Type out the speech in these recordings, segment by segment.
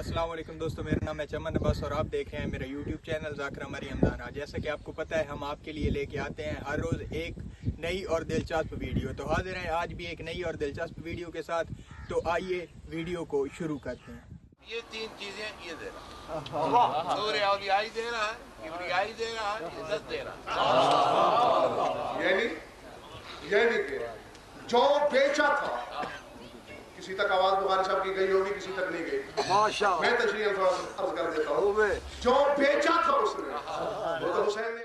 अस्सलाम वालेकुम दोस्तों, मेरा नाम है चमन अब्बास और आप देख रहे हैं मेरा यूट्यूब चैनल ज़ाकिर मरियम दाना। जैसा कि आपको पता है, हम आपके लिए लेके आते हैं हर रोज़ एक नई और दिलचस्प वीडियो। तो हाजिर हैं आज भी एक नई और दिलचस्प वीडियो के साथ। तो आइए वीडियो को शुरू करते हैं। ये तीन चीजें ये दे रहा, सूर्य औलियाई दे रहा है, किबरियाई दे रहा है, इज्जत दे रहा है। यानी कि जो बेचा था, किसी तक आवाज बुखारी साहब की गई होगी, किसी तक नहीं गई। माशाअल्लाह, मैं तशरीह अर्ज कर देता हूँ। जो बेचा था उसने, वो तो हुसैन ने।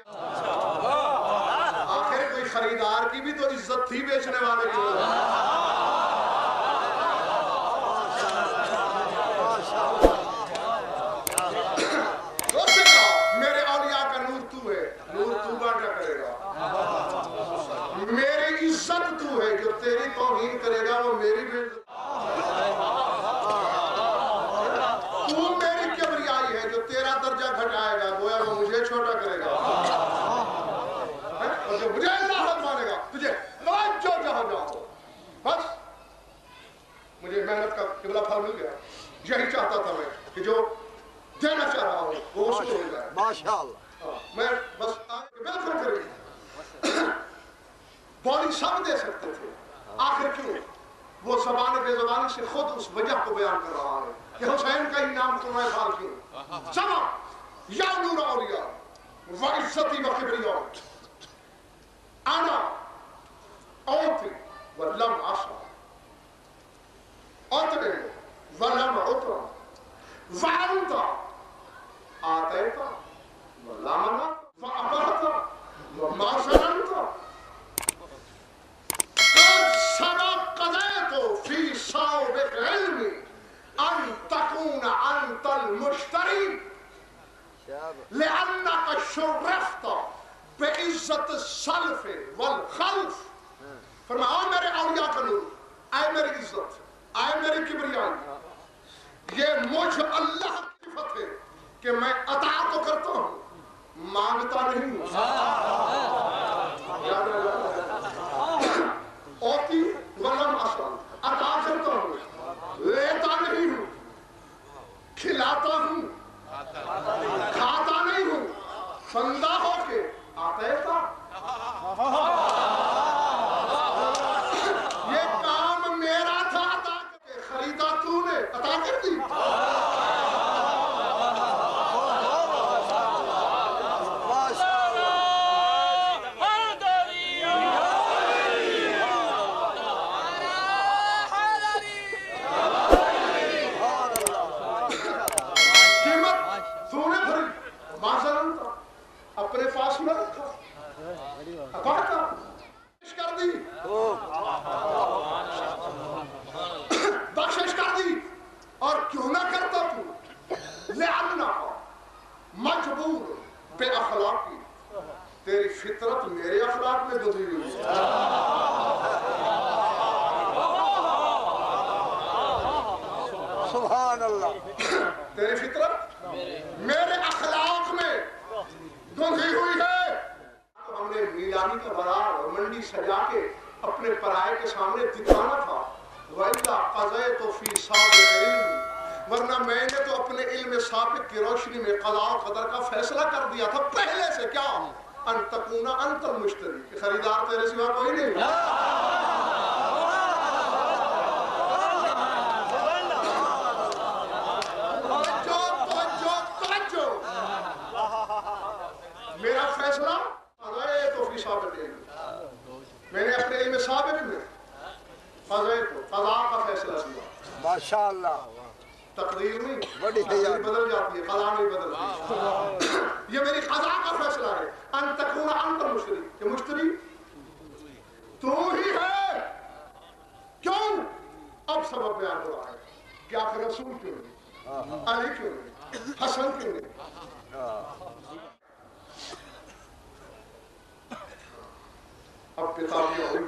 आखिर कोई खरीदार की भी तो इज्जत थी बेचने वाले की। मेरे औलिया का नूर तू है, नूर तू बांटा करेगा। मेरी इज्जत तू है, जो तेरी तौहीन करेगा वो मेरी बेइज्जती। तू मेरी किबरियाई है, जो तेरा दर्जा घटाएगा गोया वो मुझे छोटा करेगा। और जो मुझे अल्लाह मानेगा, तुझे जो जहां जाओ, बस मुझे मेहनत का किबला फल मिल गया। यही चाहता था मैं कि जो देना चाह रहा हूँ वो उसको हो जाए। माशाअल्लाह, मैं बस बिल्कुल करें। बॉडी सब दे सकते थे, आखिर क्यों? वो ज़बान बेज़बानी से खुद उस वजह को बयान कर रहा है कि हुसैन का ही नाम तुम्हारे साल क्यों? समा या नूर औलिया व इज्जती व किबरिया आना औती व लम आशा औतरे व लम उतरा व अंता आतैता व लामना व अबहता व माशरंता في صوبك علمي أن تكون أنت المشتري لأنك شرفت بعزة السلف والخلف. فرمایا میرے اولیاء کا نور، اے میری عزت، اے میری کبریائی، یہ مجھ اللہ کی صفت ہے کہ میں عطا تو کرتا ہوں، مانگتا نہیں ہوں۔ اوتی ولم اصل، عطا کرتا ہوں، لیتا نہیں ہوں، کھلاتا ہوں، کھاتا نہیں ہوں، بندہ ہو کے آتا ہے۔ یہ کام میرا تھا عطا کر کے، خریدا تو نے، عطا کر دی۔ اپنے پاس نہ رکھا، بخشش کر دی، اور کیوں نہ کرتا تو؟ لأنہ مجبور بے اخلاقی، تیری فطرت میرے اخلاق میں گزری ہوئی۔ سبحان اللہ، تیری فطرت میرے اخلاق میں گندھی ہوئی ہے۔ ہم نے نیلامی کا بازار اور منڈی سجا کے اپنے پرائے کے سامنے دکھانا تھا، وَإِلَّا قَضَيْتُ فِي سَابِقِ عِلْمِ، ورنہ میں نے تو اپنے علم سابق کی روشنی میں قضاء و قدر کا فیصلہ کر دیا تھا پہلے سے۔ کیا؟ ان تکون انت المشتری، کہ خریدار تیرے سوا کوئی نہیں۔ میرا فیصلہ تو فی سابق علم، میں نے اپنے علم سابق میں قضاء کا فیصلہ کیا۔ ماشاءاللہ، تقدیر نہیں بدل جاتی ہے، قضاء نہیں بدلتی۔ یہ میری قضاء کا فیصلہ ہے، ان تکون انت المشتری، کہ مشتری تو ہی ہے۔ کیوں؟ اب سبب بیان ہو رہا ہے کہ آخر رسول کیوں نہیں، علی کیوں نہیں، حسن کیوں نہیں۔ اب کتابی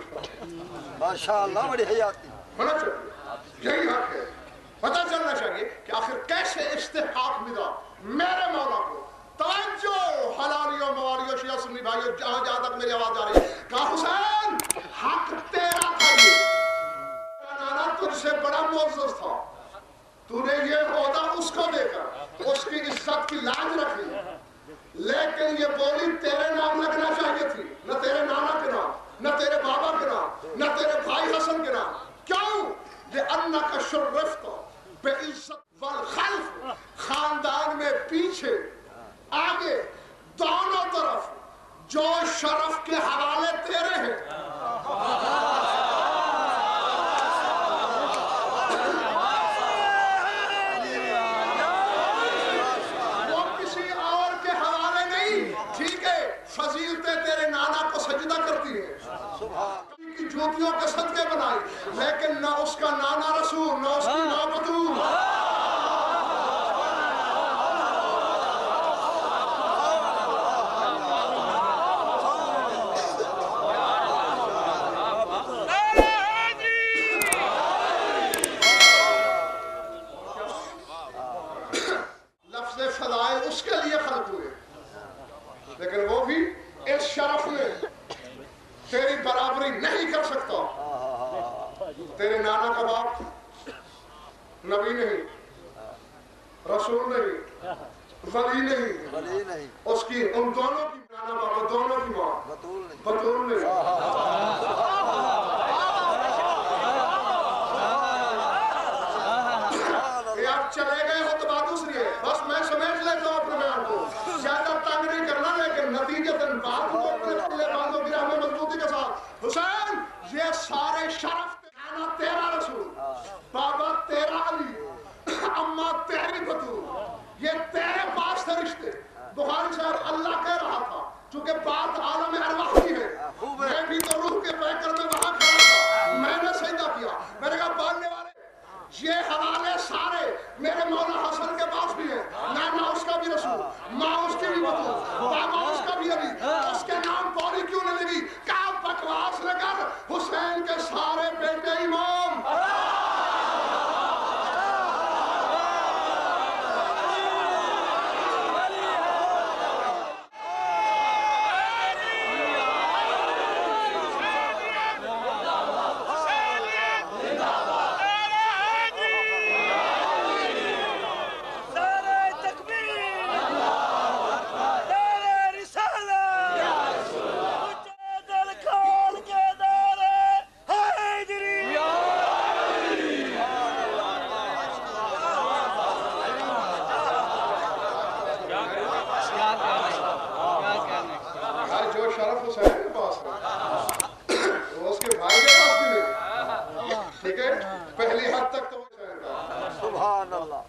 ماشاءاللہ بڑی حیاتی ہونا چاہیے، یہی حق ہے۔ پتہ چلنا چاہیے کہ آخر کیسے استحقاق ملا میرے مولا کو۔ توجہ حلالیوں موالیوں شیعہ سنی بھائیوں، جہاں جہاں تک میری آواز جا رہی ہے، کہا حسین حق تیرا تھا، یہ نانا تجھ سے بڑا معزز تھا، تو نے یہ عہدہ اس کو دے کر اس کی عزت کی لاج رکھی، لیکن یہ بولی تیرے نام لگنا چاہیے تھی، نہ تیرے نانا کے نام، نہ تیرے بابا کے نام، نہ تیرے بھائی حسن کے نام. کیوں؟ لِأَنَّكَ شُرِّفْتَ بِعِزَّةٍ وَالْخَلْفِ، خاندان میں پیچھے آگے دونوں طرف جو شرف کے حوالے تیرے ہیں. وہ کسی اور کے حوالے نہیں. ٹھیک ہے فضیلتیں تیرے نانا کو سجدہ کرتی ہیں، کی جوتیوں کے صدقے بنائی، لیکن نہ اس کا نانا رسول، نہ اس کی ماں بطول. لفظ فضائل اس کے لیے خلق ہوئے، لیکن وہ بھی اس شرف میں تیری برابری نہیں کر سکتا. تیرے نانا کا باپ نبی نہیں، رسول نہیں، ولی نہیں، اس کی ان دونوں کی نانا بابا دونوں کی ماں بطول نہیں. آپ چلے گئے ہو تو بات دوسری ہے، بس میں سمیٹ لیتا ہوں اپنے بیان کو، زیادہ تنگ نہیں کرنا، لیکن نتیجتاً بات کو اپنے پلے باندھو گرہ میں مضبوطی کے ساتھ. حسین یہ سارے شرف نانا تیرا رسول، بابا تیرا علی، اماں تیری بطول، یہ تیرے پاس تھے رشتے. بخاری صاحب اللہ کہہ رہا تھا چونکہ بات عالم ارواح کی ہے، میں بھی تو روح کے پیکر میں وہاں کھڑا تھا، میں نے سجدہ کیا. میں نے کہا پڑھنے والے یہ حوالے سارے میرے مولا حسن کے پاس بھی ہیں، نانا اس کا بھی رسول، ماں اس کی بھی بطول، بابا اس کا بھی علی، اس کے نام پوری کیوں نہیں لگی؟ کہا بکواس نہ کر، حسین کے سارے بیٹے امام. جو شرف حسین کے پاس ہے وہ اس کے بھائی کے پاس بھی نہیں. ٹھیک ہے پہلی حد تک تو حسین کا، سبحان اللہ،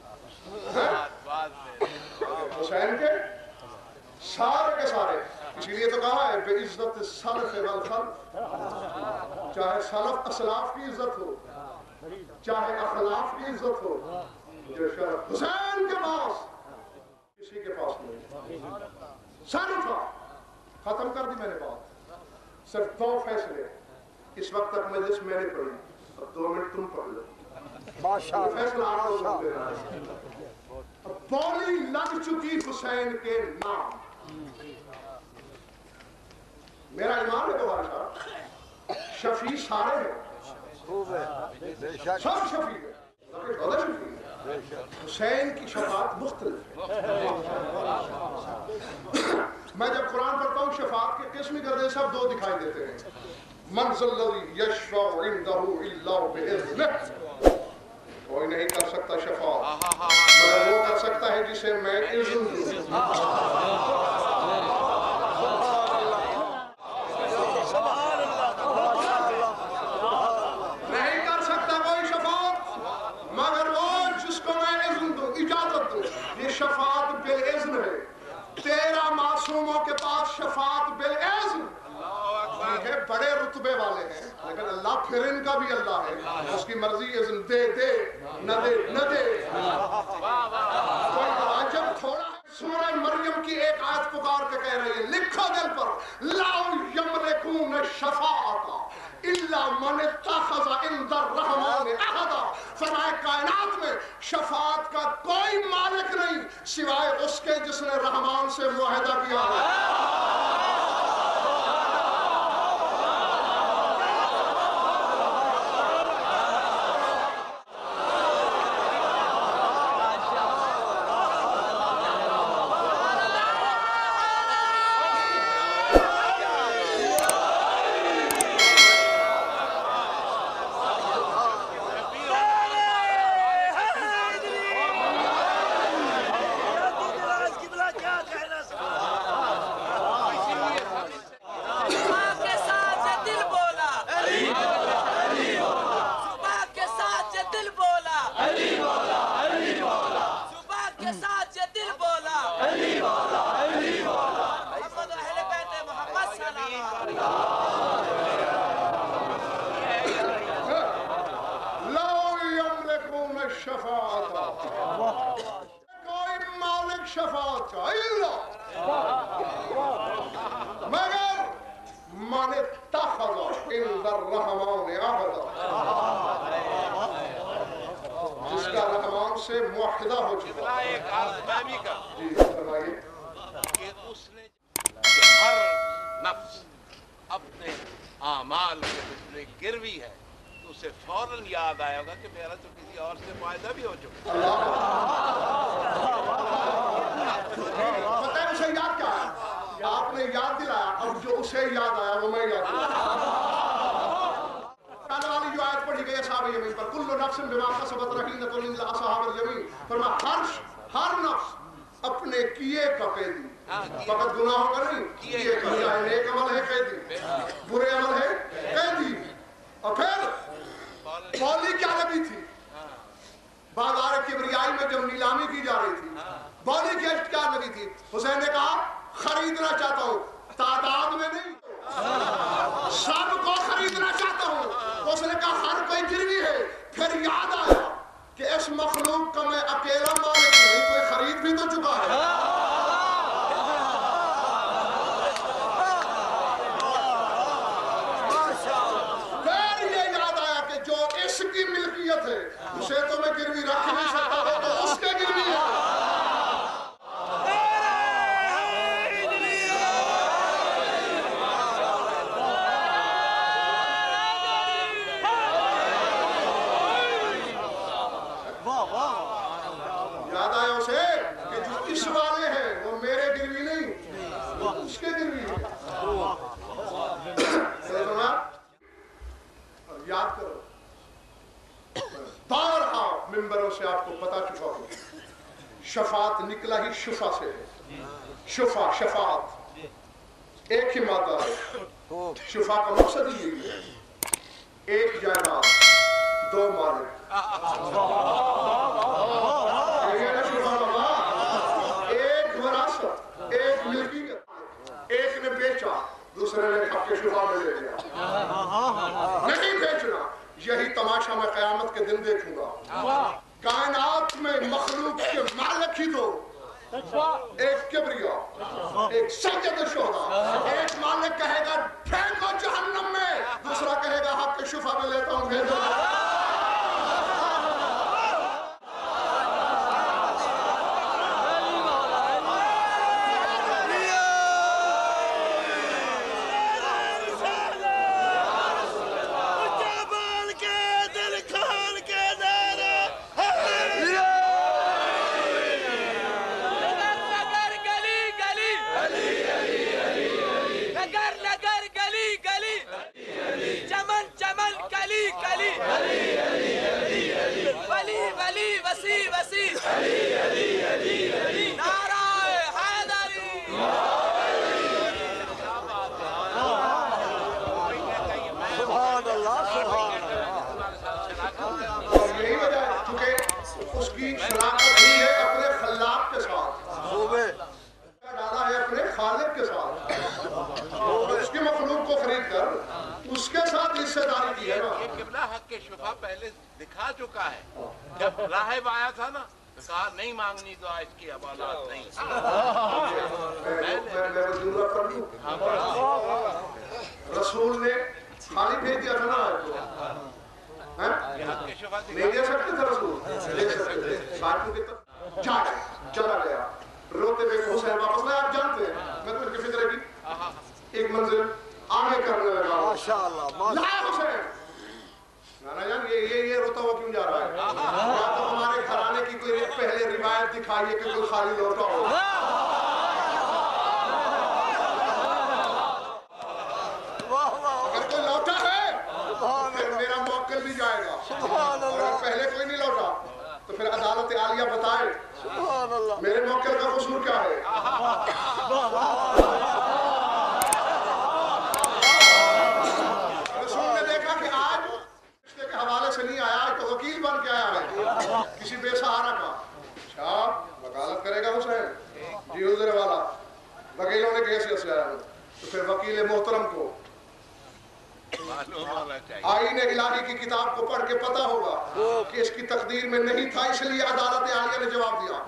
حسین کے سارے کے سارے. اسی لیے تو کہا ہے بعزت السلف والخلف، چاہے سلف اسلاف کی عزت ہو، چاہے اخلاف کی عزت ہو، جو شرف حسین کے پاس کسی کے پاس نہیں. صرف ختم کر دی میں نے بات، صرف 2 فیصلے اس وقت تک مجلس میں نے پڑھی، اب 2 منٹ تم پڑھ لو. فیصلہ آ رہا ہوں. بولی لگ چکی حسین کے نام. میرا ایمان ہے بخاری صاحب، شفیع سارے ہیں، سب شفیع ہیں، حسین کی شفاعت مختلف ہے. میں جب قرآن پڑھتا ہوں شفاعت کے قسم ہی کر دے سب 2 دکھائی دیتے ہیں. من ذا الذی یشفع عنده الا باذنہ، کوئی نہیں کر سکتا شفاعت مگر وہ کر سکتا ہے جسے میں اذن دوں. نہیں کر سکتا کوئی شفاعت مگر وہ جس کو میں اذن دوں، اجازت دوں. یہ شفاعت بالاذن ہے. تیرا معصوموں کے پاس شفاعت بالاذن ہے، بڑے رتبے والے ہیں، لیکن اللہ پھر ان کا بھی اللہ ہے، اس کی مرضی اذن دے دے نہ دے نہ دے. کوئی عجب تھوڑا ہے. سورہ مریم کی ایک آیت پکار کے کہہ رہی ہے، لکھو دل پر، لا یملکون الشفاعۃ الا من اتخذ عند الرحمن عہدا. فرمائے کائنات میں شفاعت کا کوئی مالک نہیں سوائے اس کے جس نے رحمان سے معاہدہ کیا ہے. शफाअत का इल्ला मगर मन तखज़ा इंदर रहमान अहदा, जिसका रहमान से मुआहिदा हो चुका। एक आज़मावी का जी फरमाइए कि उसने कि हर नफ्स अपने आमाल के उसमें गिरवी है तो उसे फौरन याद आएगा कि मेरा तो किसी और से वायदा भी हो चुका। पता है उसे याद क्या है? आपने याद दिलाया, अब जो उसे याद आया वो मैं याद दिलाया। पहले वाली जो आयत पढ़ी गई असहाब यमीन पर, कुल्लु नफ्सिन बिमा कसबत रहीनतुन इल्ला असहाबल यमीन, फरमा हर नफ्स अपने किए का कैदी, फकत गुनाहों का नहीं, किए का, चाहे नेक अमल है कैदी, बुरे अमल है कैदी। और फिर पॉली क्या लगी थी बाजार किबरियाई में जब नीलामी की जा रही थी, बॉली की क्या लगी थी? हुसैन ने कहा खरीदना चाहता हूँ, तादाद में नहीं, सबको खरीदना चाहता हूँ। उसने कहा हर कोई गिरवी है। फिर याद आया कि इस मखलूक का मैं अकेला मालिक नहीं, कोई खरीद भी तो चुका है। फिर ये याद आया कि जो इसकी मिल्कियत है उसे तो मैं गिरवी रख नहीं सकता, तो उसके गिरवी है। याद आया उसे कि जो इस वाले हैं वो मेरे गिरवी नहीं, उसके गिरवी है। याद करो, बारहा मिंबरों से आपको बता चुका हूं, शफात निकला ही शुफा से है। शुफा शफात एक ही माता है। शुफा का मकसद ही यही है, एक जायदाद दो मालिक। एक विरासत, एक मिल्कियत, एक ने बेचा, दूसरे ने खप के शुफा में ले लिया। नहीं बेचना, यही तमाशा मैं कयामत के दिन देखूंगा। कायनात में मखलूक के मालिक ही दो, एक किबरिया, एक सैयद शोहदा। एक मालिक कहेगा फेंको जहन्नम में, दूसरा कहेगा हक के शुफा में लेता हूं, भेजो। उसकी शराकत हुई है अपने खल्लाक के साथ, डाला है अपने खालिक के साथ, उसकी मखलूक को खरीद कर उसके साथ हिस्सेदारी की है ना। ये किबला हक के शुफा पहले दिखा चुका है। जब राहिब आया था ना तो कहा नहीं मांगनी तो इसकी हवालात नहीं। रसूल ने खाली भेज दिया था ना आपको, नहीं दे सकते थे रसूल, दे सकते थे। साथियों की तरफ चला गया, रोते हुए हुसैन वापस लाए। आप जानते हैं मैं तो उनकी फिक्र की एक मंजिल आगे करने लगा, माशाअल्लाह लाए हुसैन। नाना जान ये रोता हुआ क्यों जा रहा है? या तो हमारे घराने की कोई पहले रिवायत दिखाइए कि कोई खाली लौटा हो। अगर कोई लौटा है फिर मेरा मौक्कल भी जाएगा, अगर पहले कोई नहीं लौटा तो फिर अदालत आलिया बताए मेरे मौक्कल का कसूर क्या है। रसूल ने देखा कि आज रिश्ते के हवाले से नहीं आया, तो वकील बन के आया है किसी बेसहारा का। अच्छा वकालत करेगा हुसैन जी, हुजूर वाला वकीलों ने कैसे से आया, तो फिर वकील मोहतरम को आईन इलाही की किताब को पढ़ के पता होगा कि इसकी तकदीर में नहीं था, इसलिए अदालत आलिया ने जवाब दिया।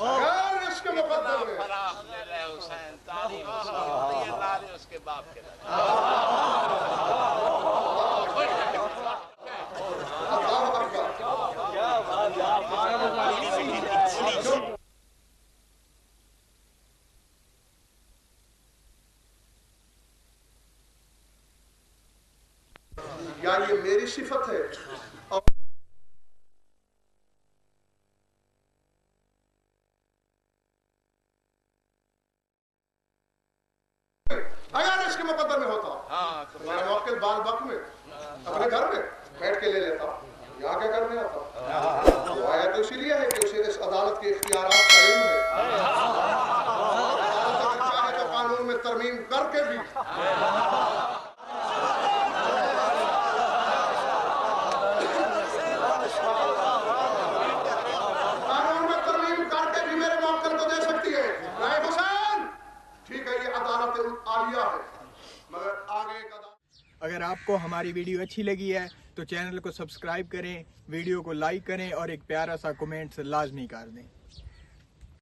अगर इसके मुकद्दर में फराख ले रहे हुसैन, तारीफ ये ला रहे उसके बाप के लिए। अल्लाह अकबर। या ये मेरी सिफत है और अगर इसके मुकद्दर में होता हाँ तो मेरा मौके बाल बक में अपने घर में बैठ के ले लेता, यहाँ क्या करने आता? वो आया तो इसीलिए है कि उसे इस अदालत के इख्तियारात का इल्म है। अदालत अगर चाहे तो कानून में तरमीम करके भी मेरे मौके को दे सकती है। राय हुसैन ठीक है, ये अदालत आलिया है, मगर आगे का अगर आपको हमारी वीडियो अच्छी लगी है तो चैनल को सब्सक्राइब करें, वीडियो को लाइक करें और एक प्यारा सा कमेंट लाजमी कर दें।